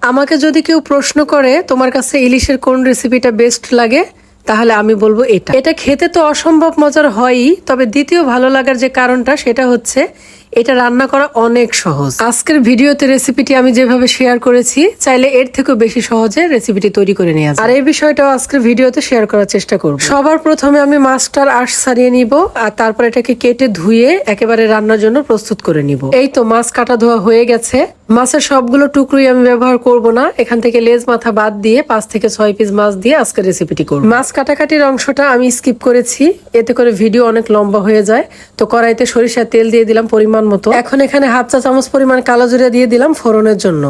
আমাকে যদি কেউ প্রশ্ন করে তোমার কাছে ইলিশের কোন রেসিপিটা বেস্ট লাগে, তাহলে আমি বলবো এটা খেতে তো অসম্ভব মজার হয়ই, তবে দ্বিতীয় ভালো লাগার যে কারণটা সেটা হচ্ছে এটা রান্না করা অনেক সহজ। আজকের ভিডিওতে রেসিপিটি আমি যেভাবে শেয়ার করেছি, চাইলে এর থেকেও বেশি সহজে রেসিপিটি তৈরি করে নেওয়া যায়। আর এই বিষয়টাও আজকের ভিডিওতে শেয়ার করার চেষ্টা করব। সবার প্রথমে আমি মাছটার আঁশ ছাড়িয়ে নিব, আর তারপর এটাকে কেটে ধুয়ে একেবারে রান্নার জন্য প্রস্তুত করে নিব। এই তো মাছ কাটা ধোয়া হয়ে গেছে। মাছের সবগুলো টুকরোই আমি ব্যবহার করব না, এখান থেকে লেজ মাথা বাদ দিয়ে 5 থেকে 6 পিস মাছ দিয়ে আজকে রেসিপিটি করব। মাছ কাটাকাটির অংশটা আমি স্কিপ করেছি, এতে করে ভিডিও অনেক লম্বা হয়ে যায়। তো কড়াইতে সরিষার তেল দিয়ে দিলাম পরিমাণ মতো। এখন এখানে 1/2 চা চামচ পরিমাণ কালো জিরা দিয়ে দিলাম ফোড়নের জন্য।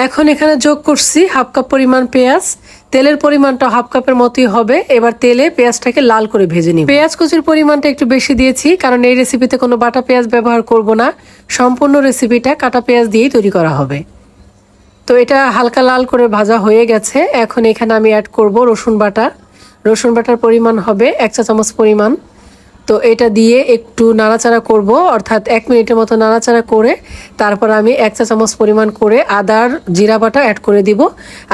এখন এখানে যোগ করছি 1/2 কাপ পরিমাণ পেঁয়াজ। তেলের পরিমাণটা 1/2 কাপের মতোই হবে। এবার তেলে পেঁয়াজটাকে লাল করে ভেজে নিব। পেঁয়াজ কুচির পরিমাণটা একটু বেশি দিয়েছি, কারণ এই রেসিপিতে কোনো বাটা পেঁয়াজ ব্যবহার করব না, সম্পূর্ণ রেসিপিটা কাটা পেঁয়াজ দিয়েই তৈরি করা হবে। তো এটা হালকা লাল করে ভাজা হয়ে গেছে। এখন এখানে আমি অ্যাড করব রসুন বাটা। রসুন বাটার পরিমাণ হবে 1 চা চামচ পরিমাণ। তো এটা দিয়ে একটু নাড়াচাড়া করব, অর্থাৎ 1 মিনিটের মতো নাড়াচাড়া করে তারপর আমি 1 চা চামচ পরিমাণ করে আদার জিরা বাটা অ্যাড করে দিব,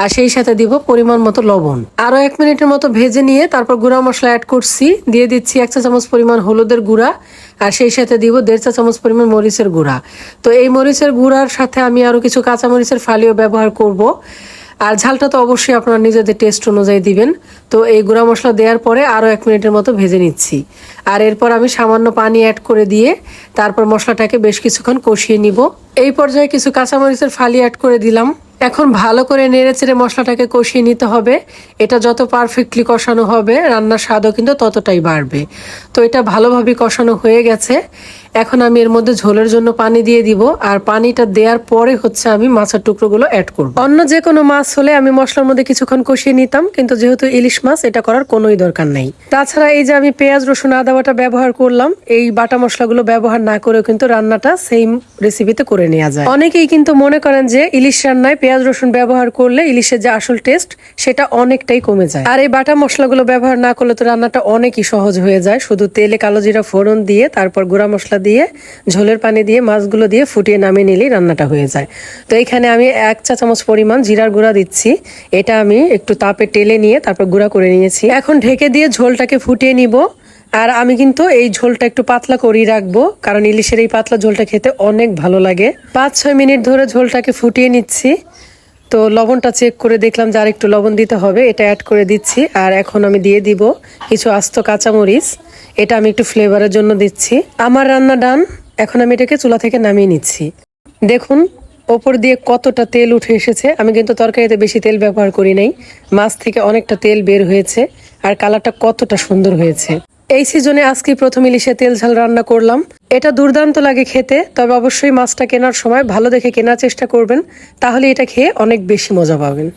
আর সেই সাথে দিব পরিমাণ মতো লবণ। আরও 1 মিনিটের মতো ভেজে নিয়ে তারপর গুঁড়া মশলা অ্যাড করছি। দিয়ে দিচ্ছি 1 চা চামচ পরিমাণ হলুদের গুঁড়া, আর সেই সাথে দিব 1.5 চা চামচ পরিমাণ মরিচের গুঁড়া। তো এই মরিচের গুঁড়ার সাথে আমি আরও কিছু কাঁচা মরিচের ফালিও ব্যবহার করব। আর ঝালটা তো অবশ্যই আপনারা নিজেদের টেস্ট অনুযায়ী দিবেন। তো এই গুঁড়া মশলা দেওয়ার পরে আরও 1 মিনিটের মতো ভেজে নিচ্ছি। আর এরপর আমি সামান্য পানি অ্যাড করে দিয়ে তারপর মশলাটাকে বেশ কিছুক্ষণ কষিয়ে নিব। এই পর্যায়ে কিছু কাঁচামরিচের ফালি অ্যাড করে দিলাম। এখন ভালো করে নেড়ে চেড়ে মশলাটাকে কষিয়ে নিতে হবে। এটা যত পারফেক্টলি কষানো হবে রান্নার স্বাদও কিন্তু ততটাই বাড়বে। তো এটা ভালোভাবে কষানো হয়ে গেছে। এখন আমি এর মধ্যে ঝোলের জন্য পানি দিয়ে দিব, আর পানিটা দেওয়ার পরে হচ্ছে আমি মাছের টুকরোগুলো অ্যাড করব। অন্য যে কোনো মাছ হলে আমি মশলার মধ্যে কিছুক্ষণ কষিয়ে নিতাম, কিন্তু যেহেতু ইলিশ মাছ, এটা করার কোনোই দরকার নেই। তাছাড়া এই যে আমি পেঁয়াজ রসুন আদা বাটা ব্যবহার করলাম, এই বাটা মশলাগুলো ব্যবহার না করেও কিন্তু রান্নাটা সেম রেসিপিতে করে নেওয়া যায়। অনেকেই কিন্তু মনে করেন যে ইলিশ রান্নায় পেঁয়াজ রসুন ব্যবহার করলে ইলিশের যে আসল টেস্ট সেটা অনেকটাই কমে যায়। আর এই বাটা মশলাগুলো ব্যবহার না করলে তো রান্নাটা অনেকই সহজ হয়ে যায়। শুধু তেলে কালো জিরা ফোড়ন দিয়ে তারপর গুঁড়া মশলা দিয়ে ঝোলের পানি দিয়ে মাছগুলো দিয়ে ফুটিয়ে নামিয়ে নিলেই রান্নাটা হয়ে যায়। তো এখানে আমি 1 চা চামচ পরিমাণ জিরার গুঁড়া দিচ্ছি। এটা আমি একটু তাপে টেলে নিয়ে তারপর গুঁড়া করে নিয়েছি। এখন ঢেকে দিয়ে ঝোলটাকে ফুটিয়ে নিব। আর আমি কিন্তু এই ঝোলটা একটু পাতলা করেই রাখবো, কারণ ইলিশের এই পাতলা ঝোলটা খেতে অনেক ভালো লাগে। 5-6 মিনিট ধরে ঝোলটাকে ফুটিয়ে নিচ্ছি। তো লবণটা চেক করে দেখলাম যে আর একটু লবণ দিতে হবে, এটা অ্যাড করে দিচ্ছি। আর এখন আমি দিয়ে দিব কিছু আস্ত কাঁচামরিচ, এটা আমি একটু ফ্লেভারের জন্য দিচ্ছি। আমার রান্না ডান। এখন আমি এটাকে চুলা থেকে নামিয়ে নিচ্ছি। দেখুন ওপর দিয়ে কতটা তেল উঠে এসেছে। আমি কিন্তু তরকারিতে বেশি তেল ব্যবহার করি নাই, মাছ থেকে অনেকটা তেল বের হয়েছে। আর কালারটা কতটা সুন্দর হয়েছে। এই সিজনে আজকে প্রথম ইলিশে তেল ঝাল রান্না করলাম। এটা দুর্দান্ত লাগে খেতে, তবে অবশ্যই মাছটা কেনার সময় ভালো দেখে কেনার চেষ্টা করবেন, তাহলে এটা খেয়ে অনেক বেশি মজা পাবেন।